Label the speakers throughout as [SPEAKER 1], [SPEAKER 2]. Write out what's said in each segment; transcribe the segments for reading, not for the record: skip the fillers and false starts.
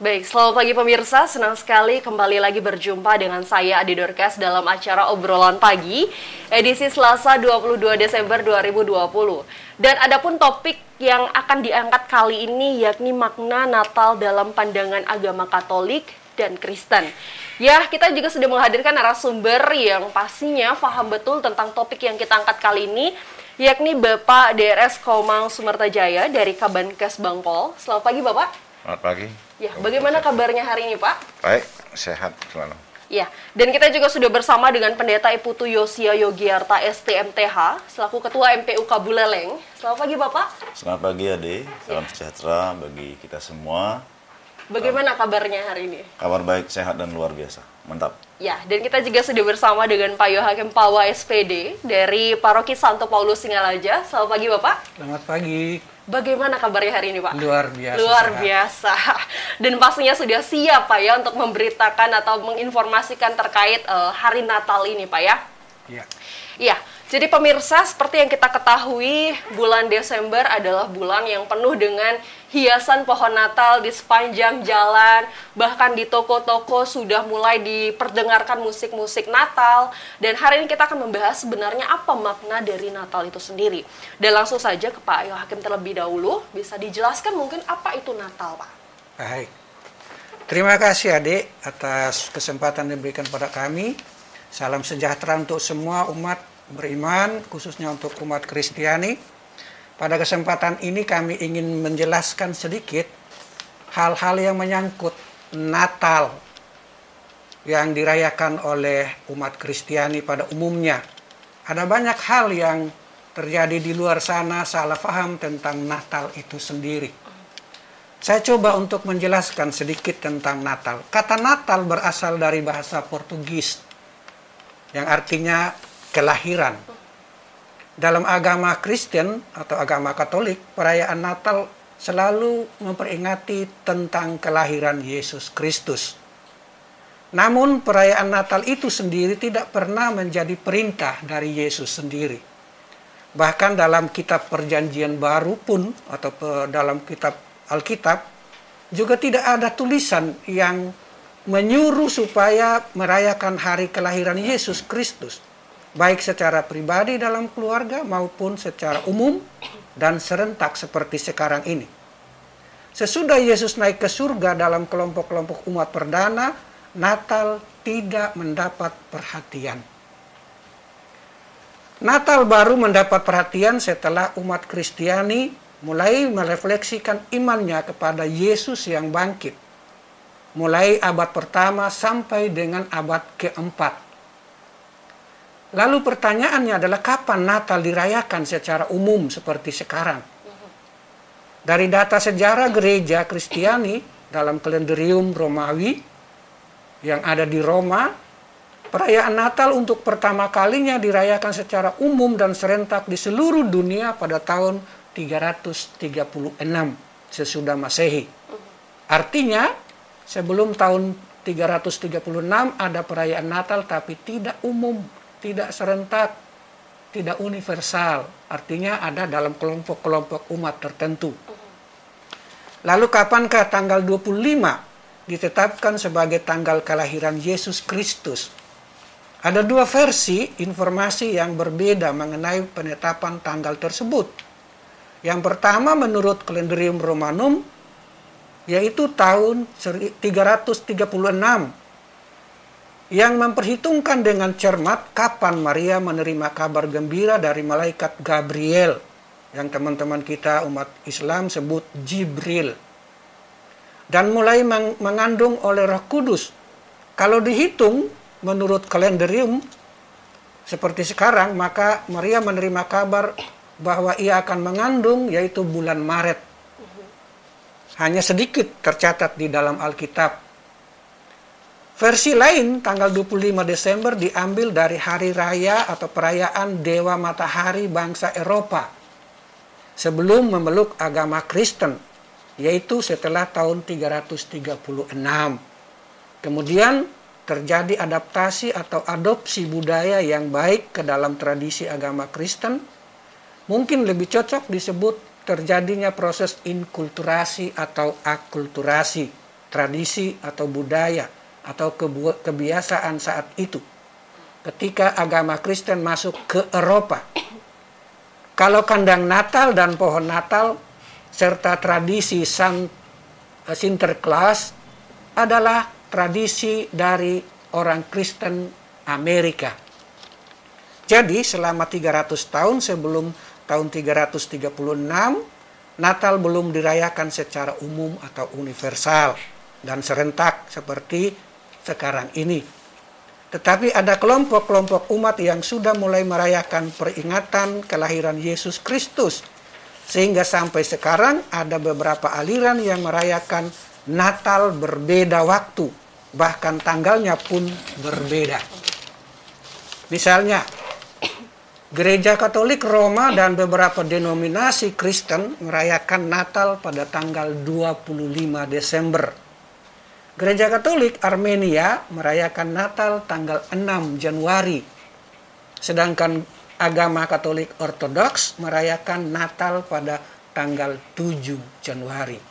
[SPEAKER 1] Baik, selamat pagi pemirsa. Senang sekali kembali lagi berjumpa dengan saya Adi Dorcas dalam acara Obrolan Pagi edisi Selasa 22 Desember 2020. Dan adapun topik yang akan diangkat kali ini yakni makna Natal dalam pandangan agama Katolik dan Kristen. Ya, kita juga sudah menghadirkan narasumber yang pastinya paham betul tentang topik yang kita angkat kali ini, yakni Bapak DRS Komang Sumertajaya dari Kabankes Bangpol. Selamat pagi Bapak.
[SPEAKER 2] Selamat pagi.
[SPEAKER 1] Ya, bagaimana kabarnya hari ini, Pak?
[SPEAKER 2] Baik, sehat selalu.
[SPEAKER 1] Ya, dan kita juga sudah bersama dengan Pendeta Iputu Yosia Yogiarta STMTH, selaku Ketua MPUK Buleleng. Selamat pagi, Bapak.
[SPEAKER 3] Selamat pagi, Ade. Salam sejahtera bagi kita semua.
[SPEAKER 1] Bagaimana kabarnya hari ini?
[SPEAKER 3] Kabar baik, sehat, dan luar biasa. Mantap.
[SPEAKER 1] Ya, dan kita juga sudah bersama dengan Pak Yohakim Pawa SPD dari Paroki Santo Paulus Singaraja. Selamat pagi, Bapak.
[SPEAKER 4] Selamat pagi.
[SPEAKER 1] Bagaimana kabarnya hari ini, Pak?
[SPEAKER 4] Luar biasa.
[SPEAKER 1] Luar biasa. Dan pastinya sudah siap, Pak, ya, untuk memberitakan atau menginformasikan terkait hari Natal ini, Pak, ya?
[SPEAKER 4] Iya.
[SPEAKER 1] Iya, jadi pemirsa, seperti yang kita ketahui, bulan Desember adalah bulan yang penuh dengan hiasan pohon Natal di sepanjang jalan, bahkan di toko-toko sudah mulai diperdengarkan musik-musik Natal. Dan hari ini kita akan membahas sebenarnya apa makna dari Natal itu sendiri. Dan langsung saja ke Pak Yohakim terlebih dahulu, bisa dijelaskan mungkin apa itu Natal, Pak?
[SPEAKER 4] Baik. Terima kasih, Adik, atas kesempatan yang diberikan pada kami. Salam sejahtera untuk semua umat beriman, khususnya untuk umat Kristiani. Pada kesempatan ini kami ingin menjelaskan sedikit hal-hal yang menyangkut Natal yang dirayakan oleh umat Kristiani pada umumnya. Ada banyak hal yang terjadi di luar sana salah paham tentang Natal itu sendiri. Saya coba untuk menjelaskan sedikit tentang Natal. Kata Natal berasal dari bahasa Portugis yang artinya kelahiran. Dalam agama Kristen atau agama Katolik, perayaan Natal selalu memperingati tentang kelahiran Yesus Kristus. Namun perayaan Natal itu sendiri tidak pernah menjadi perintah dari Yesus sendiri. Bahkan dalam kitab Perjanjian Baru pun atau dalam kitab Alkitab juga tidak ada tulisan yang menyuruh supaya merayakan hari kelahiran Yesus Kristus, baik secara pribadi dalam keluarga maupun secara umum dan serentak seperti sekarang ini. Sesudah Yesus naik ke surga dalam kelompok-kelompok umat perdana, Natal tidak mendapat perhatian. Natal baru mendapat perhatian setelah umat Kristiani mulai merefleksikan imannya kepada Yesus yang bangkit, mulai abad pertama sampai dengan abad keempat. Lalu pertanyaannya adalah kapan Natal dirayakan secara umum seperti sekarang? Dari data sejarah gereja Kristiani dalam kalenderium Romawi yang ada di Roma, perayaan Natal untuk pertama kalinya dirayakan secara umum dan serentak di seluruh dunia pada tahun 336 sesudah Masehi. Artinya, sebelum tahun 336 ada perayaan Natal tapi tidak umum, tidak serentak, tidak universal. Artinya ada dalam kelompok-kelompok umat tertentu. Lalu kapankah tanggal 25 ditetapkan sebagai tanggal kelahiran Yesus Kristus? Ada dua versi informasi yang berbeda mengenai penetapan tanggal tersebut. Yang pertama menurut kalenderium Romanum, yaitu tahun 336, yang memperhitungkan dengan cermat kapan Maria menerima kabar gembira dari malaikat Gabriel, yang teman-teman kita umat Islam sebut Jibril, dan mulai mengandung oleh Roh Kudus. Kalau dihitung menurut kalenderium seperti sekarang, maka Maria menerima kabar bahwa ia akan mengandung yaitu bulan Maret. Hanya sedikit tercatat di dalam Alkitab. Versi lain, tanggal 25 Desember diambil dari hari raya atau perayaan Dewa Matahari bangsa Eropa sebelum memeluk agama Kristen, yaitu setelah tahun 336. Kemudian terjadi adaptasi atau adopsi budaya yang baik ke dalam tradisi agama Kristen. Mungkin lebih cocok disebut terjadinya proses inkulturasi atau akulturasi tradisi atau budaya atau kebiasaan saat itu. Ketika agama Kristen masuk ke Eropa, kalau kandang Natal dan pohon Natal serta tradisi Sinterklaas adalah tradisi dari orang Kristen Amerika. Jadi selama 300 tahun sebelum tahun 336, Natal belum dirayakan secara umum atau universal dan serentak seperti sekarang ini. Tetapi ada kelompok-kelompok umat yang sudah mulai merayakan peringatan kelahiran Yesus Kristus. Sehingga sampai sekarang ada beberapa aliran yang merayakan Natal berbeda waktu. Bahkan tanggalnya pun berbeda. Misalnya, Gereja Katolik Roma dan beberapa denominasi Kristen merayakan Natal pada tanggal 25 Desember. Gereja Katolik Armenia merayakan Natal tanggal 6 Januari. Sedangkan agama Katolik Ortodoks merayakan Natal pada tanggal 7 Januari.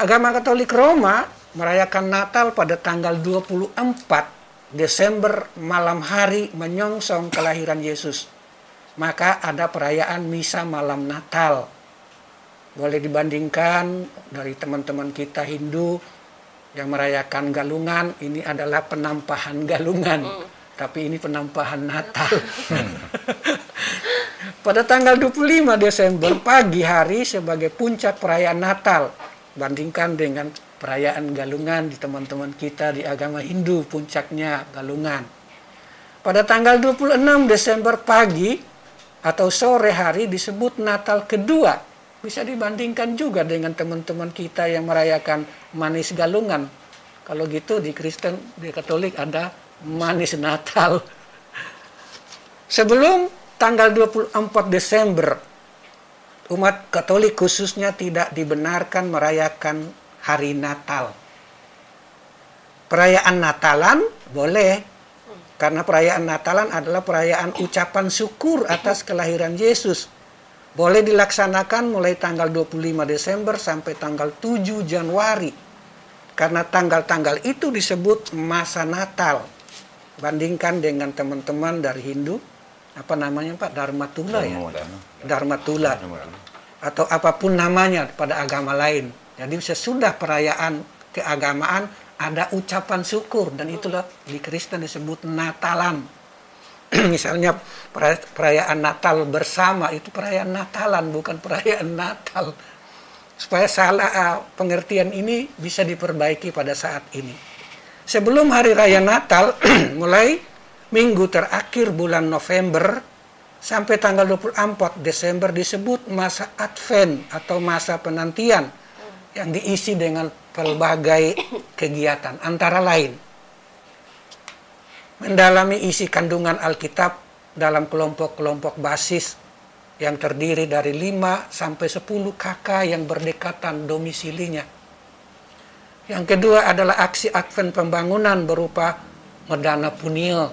[SPEAKER 4] Agama Katolik Roma merayakan Natal pada tanggal 24 Desember malam hari menyongsong kelahiran Yesus. Maka ada perayaan misa malam Natal. Boleh dibandingkan dari teman-teman kita Hindu yang merayakan galungan, ini adalah penampahan galungan. Tapi ini penampahan Natal. Pada tanggal 25 Desember pagi hari sebagai puncak perayaan Natal. Bandingkan dengan perayaan galungan di teman-teman kita di agama Hindu, puncaknya galungan. Pada tanggal 26 Desember pagi atau sore hari disebut Natal kedua. Bisa dibandingkan juga dengan teman-teman kita yang merayakan manis galungan. Kalau gitu di Kristen, di Katolik ada manis Natal. Sebelum tanggal 24 Desember, umat Katolik khususnya tidak dibenarkan merayakan hari Natal. Perayaan Natalan boleh, karena perayaan Natalan adalah perayaan ucapan syukur atas kelahiran Yesus. Boleh dilaksanakan mulai tanggal 25 Desember sampai tanggal 7 Januari. Karena tanggal-tanggal itu disebut masa Natal. Bandingkan dengan teman-teman dari Hindu, apa namanya Pak? Dharmatula ya? Dharmatula. Atau apapun namanya pada agama lain. Jadi sesudah perayaan keagamaan ada ucapan syukur. Dan itulah di Kristen disebut Natalan. Misalnya perayaan Natal bersama itu perayaan Natalan, bukan perayaan Natal. Supaya salah pengertian ini bisa diperbaiki pada saat ini. Sebelum hari raya Natal, mulai minggu terakhir bulan November sampai tanggal 24 Desember disebut masa Advent atau masa penantian yang diisi dengan berbagai kegiatan, antara lain mendalami isi kandungan Alkitab dalam kelompok-kelompok basis yang terdiri dari 5 sampai 10 kakak yang berdekatan domisilinya. Yang kedua adalah aksi Advent pembangunan berupa medana punil,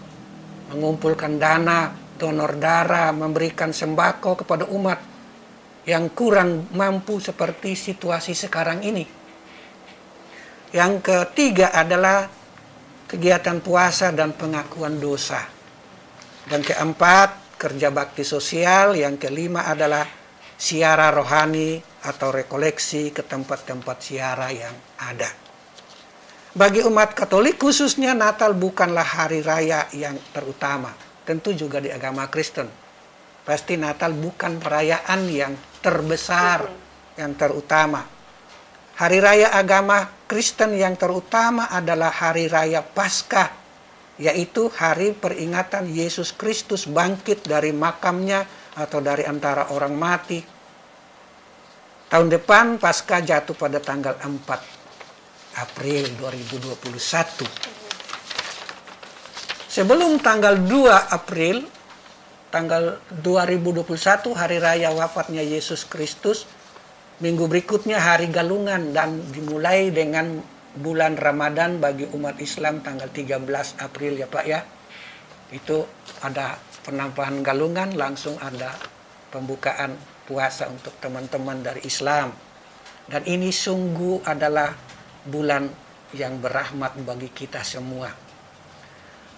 [SPEAKER 4] mengumpulkan dana, donor darah, memberikan sembako kepada umat yang kurang mampu seperti situasi sekarang ini. Yang ketiga adalah kegiatan puasa dan pengakuan dosa. Dan keempat, kerja bakti sosial. Yang kelima adalah siara rohani atau rekoleksi ke tempat-tempat siara yang ada. Bagi umat Katolik khususnya Natal bukanlah hari raya yang terutama. Tentu juga di agama Kristen. Pasti Natal bukan perayaan yang terbesar, yang terutama. Hari raya agama Kristen yang terutama adalah hari raya Paskah, yaitu hari peringatan Yesus Kristus bangkit dari makamnya atau dari antara orang mati. Tahun depan Paskah jatuh pada tanggal 4 April 2021. Sebelum tanggal 2 April, tanggal 2021 hari raya wafatnya Yesus Kristus, minggu berikutnya hari galungan dan dimulai dengan bulan Ramadan bagi umat Islam tanggal 13 April ya Pak ya. Itu ada penampahan galungan, langsung ada pembukaan puasa untuk teman-teman dari Islam. Dan ini sungguh adalah bulan yang berahmat bagi kita semua.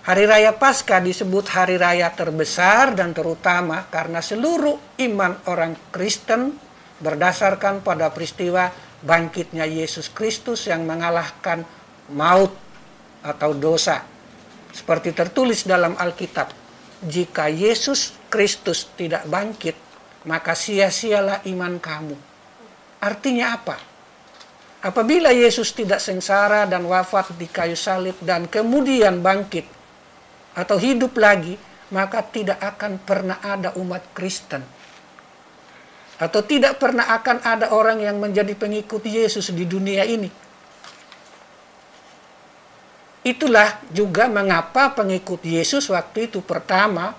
[SPEAKER 4] Hari Raya Paskah disebut hari raya terbesar dan terutama karena seluruh iman orang Kristen berdasarkan pada peristiwa bangkitnya Yesus Kristus yang mengalahkan maut atau dosa. Seperti tertulis dalam Alkitab, jika Yesus Kristus tidak bangkit, maka sia-sialah iman kamu. Artinya apa? Apabila Yesus tidak sengsara dan wafat di kayu salib dan kemudian bangkit atau hidup lagi, maka tidak akan pernah ada umat Kristen. Atau tidak pernah akan ada orang yang menjadi pengikut Yesus di dunia ini. Itulah juga mengapa pengikut Yesus waktu itu pertama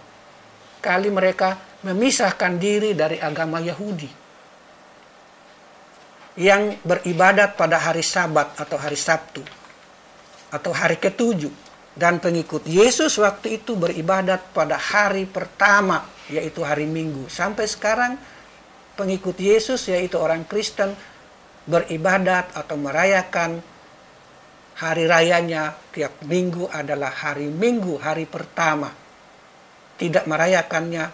[SPEAKER 4] kali mereka memisahkan diri dari agama Yahudi yang beribadat pada hari Sabat atau hari Sabtu atau hari ketujuh. Dan pengikut Yesus waktu itu beribadat pada hari pertama, yaitu hari Minggu. Sampai sekarang pengikut Yesus, yaitu orang Kristen, beribadat atau merayakan hari rayanya tiap minggu adalah hari Minggu, hari pertama. Tidak merayakannya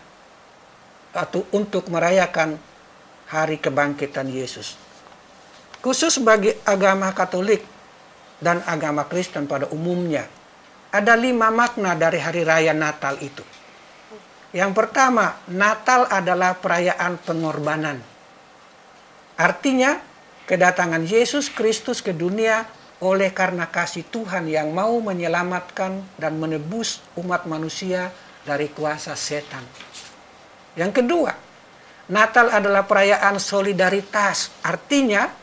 [SPEAKER 4] atau untuk merayakan hari kebangkitan Yesus. Khusus bagi agama Katolik dan agama Kristen pada umumnya, ada 5 makna dari hari raya Natal itu. Yang pertama, Natal adalah perayaan pengorbanan. Artinya, kedatangan Yesus Kristus ke dunia oleh karena kasih Tuhan yang mau menyelamatkan dan menebus umat manusia dari kuasa setan. Yang kedua, Natal adalah perayaan solidaritas. Artinya,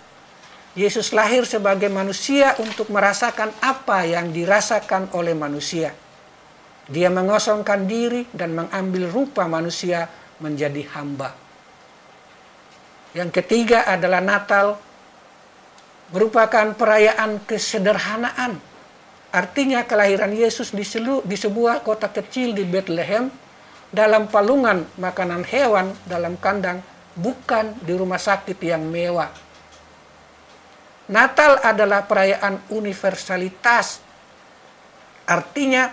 [SPEAKER 4] Yesus lahir sebagai manusia untuk merasakan apa yang dirasakan oleh manusia. Dia mengosongkan diri dan mengambil rupa manusia menjadi hamba. Yang ketiga adalah Natal merupakan perayaan kesederhanaan. Artinya kelahiran Yesus di sebuah kota kecil di Bethlehem dalam palungan makanan hewan dalam kandang, bukan di rumah sakit yang mewah. Natal adalah perayaan universalitas. Artinya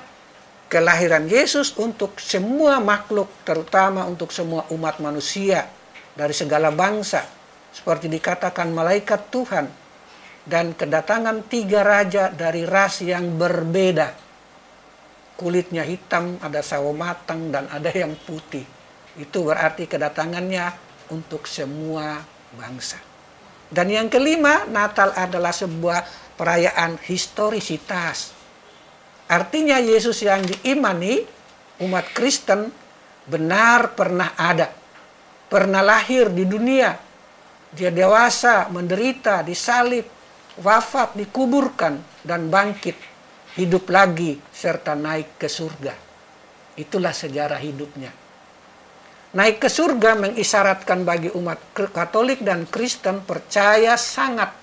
[SPEAKER 4] kelahiran Yesus untuk semua makhluk, terutama untuk semua umat manusia dari segala bangsa. Seperti dikatakan malaikat Tuhan. Dan kedatangan 3 raja dari ras yang berbeda. Kulitnya hitam, ada sawo matang, dan ada yang putih. Itu berarti kedatangannya untuk semua bangsa. Dan yang kelima, Natal adalah sebuah perayaan historisitas. Artinya Yesus yang diimani umat Kristen benar pernah ada. Pernah lahir di dunia. Dia dewasa, menderita, disalib, wafat, dikuburkan, dan bangkit. Hidup lagi, serta naik ke surga. Itulah sejarah hidupnya. Naik ke surga mengisyaratkan bagi umat Katolik dan Kristen percaya sangat,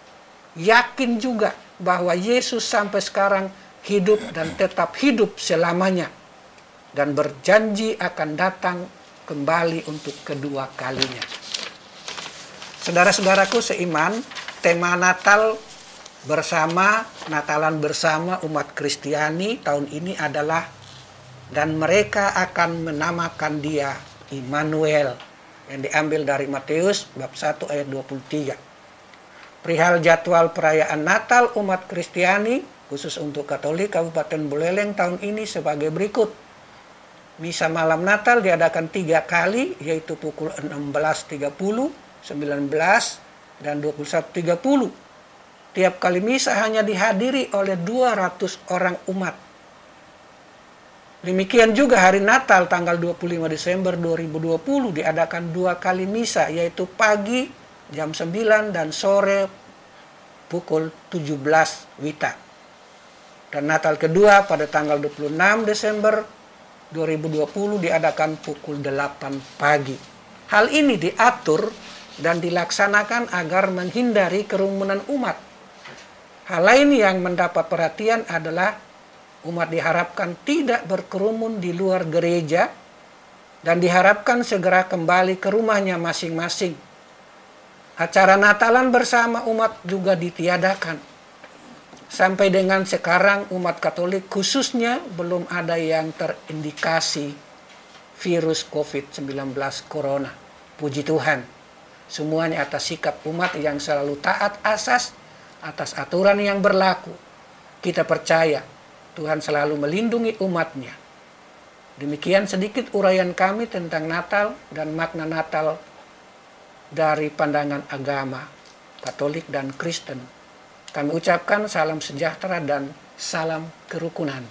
[SPEAKER 4] yakin juga bahwa Yesus sampai sekarang hidup dan tetap hidup selamanya. Dan berjanji akan datang kembali untuk kedua kalinya. Saudara-saudaraku seiman, tema Natal bersama, Natalan bersama umat Kristiani tahun ini adalah, dan mereka akan menamakan dia Immanuel, yang diambil dari Matius bab 1 ayat 23. Perihal jadwal perayaan Natal umat Kristiani, khusus untuk Katolik Kabupaten Buleleng tahun ini sebagai berikut. Misa malam Natal diadakan 3 kali, yaitu pukul 16.30, 19, dan 21.30. Tiap kali misa hanya dihadiri oleh 200 orang umat. Demikian juga hari Natal tanggal 25 Desember 2020 diadakan 2 kali misa, yaitu pagi jam 9 dan sore pukul 17 WITA. Dan Natal kedua pada tanggal 26 Desember 2020 diadakan pukul 8 pagi. Hal ini diatur dan dilaksanakan agar menghindari kerumunan umat. Hal lain yang mendapat perhatian adalah umat diharapkan tidak berkerumun di luar gereja dan diharapkan segera kembali ke rumahnya masing-masing. Acara Natalan bersama umat juga ditiadakan. sampai dengan sekarang umat Katolik khususnya belum ada yang terindikasi virus COVID-19 Corona. Puji Tuhan, semuanya atas sikap umat yang selalu taat asas atas aturan yang berlaku. Kita percaya Tuhan selalu melindungi umatnya. Demikian sedikit uraian kami tentang Natal dan makna Natal dari pandangan agama Katolik dan Kristen. Kami ucapkan salam sejahtera dan salam kerukunan.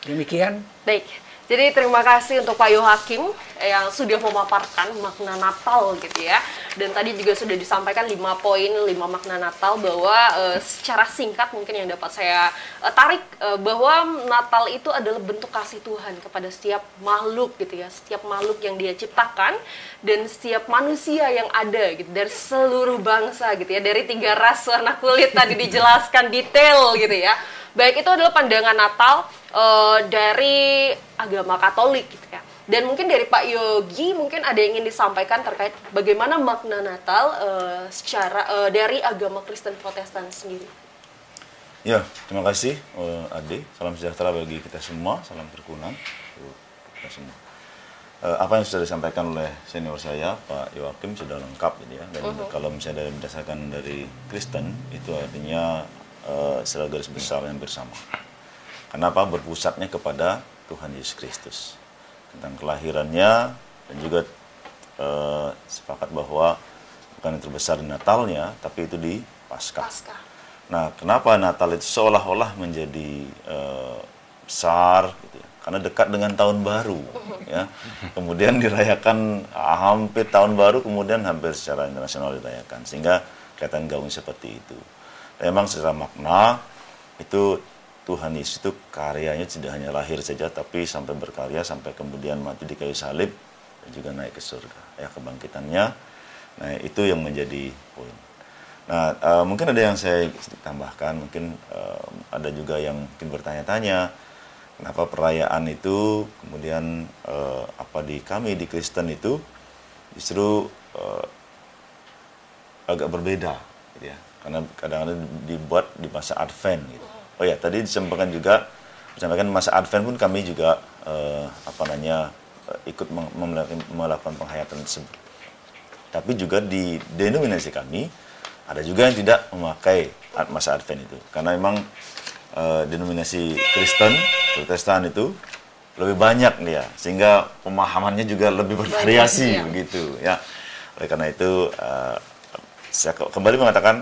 [SPEAKER 4] Demikian.
[SPEAKER 1] Baik, jadi terima kasih untuk Pak Yohakim yang sudah memaparkan makna Natal gitu ya. Dan tadi juga sudah disampaikan 5 poin, 5 makna Natal, bahwa secara singkat mungkin yang dapat saya tarik bahwa Natal itu adalah bentuk kasih Tuhan kepada setiap makhluk gitu ya, setiap makhluk yang Dia ciptakan dan setiap manusia yang ada gitu, dari seluruh bangsa gitu ya, dari 3 ras warna kulit tadi dijelaskan detail gitu ya. Baik, itu adalah pandangan Natal dari agama Katolik gitu ya. Dan mungkin dari Pak Yogi mungkin ada yang ingin disampaikan terkait bagaimana makna Natal secara dari agama Kristen Protestan sendiri.
[SPEAKER 3] Ya, terima kasih Ade. Salam sejahtera bagi kita semua, salam kerukunan untuk kita semua. Apa yang sudah disampaikan oleh senior saya, Pak Yohakim, sudah lengkap gitu ya. Dan kalau misalnya berdasarkan dari Kristen, itu artinya secara garis besar yang bersama. Kenapa? Berpusatnya kepada Tuhan Yesus Kristus. Tentang kelahirannya, dan juga sepakat bahwa bukan yang terbesar di Natalnya, tapi itu di Paskah. Nah, kenapa Natal itu seolah-olah menjadi besar gitu ya? Karena dekat dengan tahun baru ya. Kemudian dirayakan hampir tahun baru, kemudian hampir secara internasional dirayakan, sehingga kelihatan gaung seperti itu. Dan memang secara makna itu Tuhan Yesus itu karyanya tidak hanya lahir saja, tapi sampai berkarya, sampai kemudian mati di kayu salib dan juga naik ke surga. Ya, kebangkitannya, nah itu yang menjadi poin. Nah, mungkin ada yang saya tambahkan, mungkin ada juga yang mungkin bertanya-tanya, kenapa perayaan itu kemudian di kami di Kristen itu justru agak berbeda, gitu ya. Karena kadang-kadang dibuat di masa Advent gitu. Oh ya, tadi disampaikan masa Advent pun kami juga ikut melakukan penghayatan tersebut. Tapi juga di denominasi kami ada juga yang tidak memakai masa Advent itu, karena memang denominasi Kristen Protestan itu lebih banyak dia, sehingga pemahamannya juga lebih bervariasi begitu ya. Oleh karena itu saya kembali mengatakan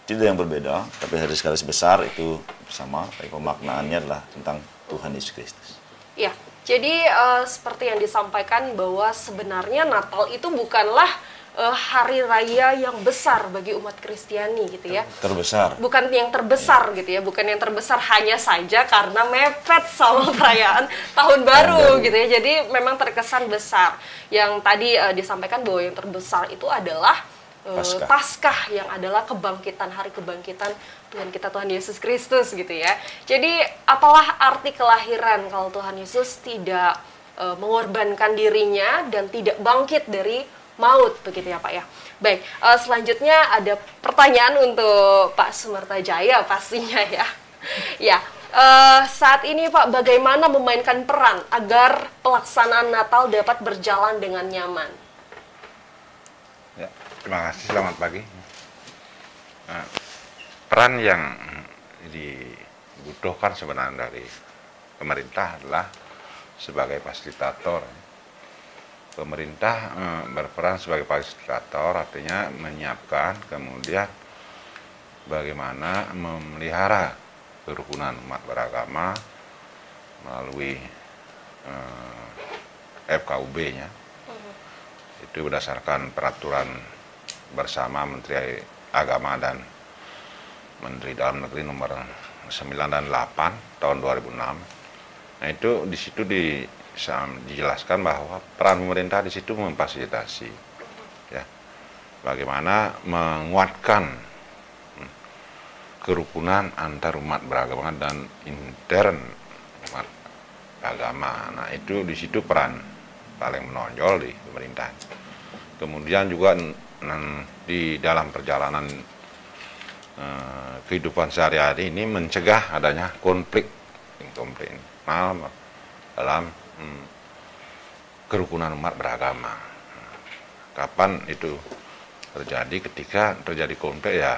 [SPEAKER 3] tidak yang berbeda, tapi dari garis besar itu sama, tapi pemaknaannya adalah tentang Tuhan Yesus Kristus.
[SPEAKER 1] Ya, jadi seperti yang disampaikan bahwa sebenarnya Natal itu bukanlah hari raya yang besar bagi umat Kristiani gitu ya.
[SPEAKER 3] Terbesar.
[SPEAKER 1] Bukan yang terbesar gitu ya, bukan yang terbesar hanya saja karena mepet sama perayaan tahun baru gitu ya. Jadi memang terkesan besar. Yang tadi disampaikan bahwa yang terbesar itu adalah Paskah yang adalah kebangkitan, hari kebangkitan Tuhan kita, Tuhan Yesus Kristus gitu ya. Jadi apalah arti kelahiran kalau Tuhan Yesus tidak mengorbankan dirinya dan tidak bangkit dari maut, begitu ya Pak ya. Baik, selanjutnya ada pertanyaan untuk Pak Sumertajaya pastinya ya. Ya, saat ini Pak, bagaimana memainkan peran agar pelaksanaan Natal dapat berjalan dengan nyaman?
[SPEAKER 2] Ya, terima kasih, selamat pagi. Nah, peran yang dibutuhkan sebenarnya dari pemerintah adalah sebagai fasilitator. Pemerintah berperan sebagai fasilitator, artinya menyiapkan, kemudian bagaimana memelihara kerukunan umat beragama melalui FKUB-nya. Itu berdasarkan peraturan bersama Menteri Agama dan Menteri Dalam Negeri nomor 9 dan 8 tahun 2006. Nah, itu di situ dijelaskan bahwa peran pemerintah di situ memfasilitasi, ya, bagaimana menguatkan kerukunan antar umat beragama dan intern umat agama. Nah, itu di situ peran paling menonjol di pemerintah. Kemudian juga di dalam perjalanan kehidupan sehari-hari ini mencegah adanya konflik dalam kerukunan umat beragama. Kapan itu terjadi? Ketika terjadi konflik ya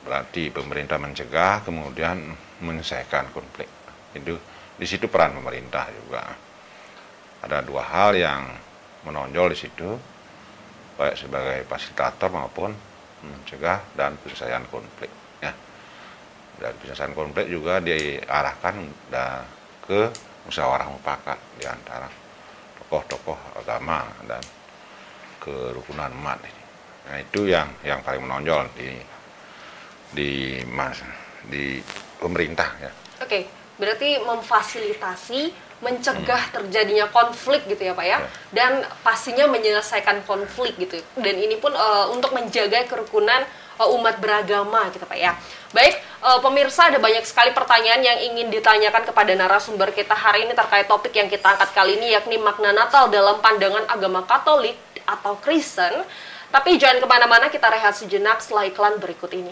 [SPEAKER 2] berarti pemerintah mencegah, kemudian menyelesaikan konflik. Itu di situ peran pemerintah juga. Ada dua hal yang menonjol di situ, baik sebagai fasilitator maupun mencegah dan penyelesaian konflik. Ya. Dan penyelesaian konflik juga diarahkan ke musyawarah mufakat di antara tokoh-tokoh agama dan kerukunan umat ini. Nah, itu yang paling menonjol di pemerintah ya.
[SPEAKER 1] Oke, berarti memfasilitasi, mencegah terjadinya konflik gitu ya Pak ya, dan pastinya menyelesaikan konflik gitu. Dan ini pun untuk menjaga kerukunan umat beragama gitu Pak ya. Baik, pemirsa, ada banyak sekali pertanyaan yang ingin ditanyakan kepada narasumber kita hari ini terkait topik yang kita angkat kali ini, yakni makna Natal dalam pandangan agama Katolik atau Kristen. Tapi jangan kemana-mana, kita rehat sejenak setelah iklan berikut ini.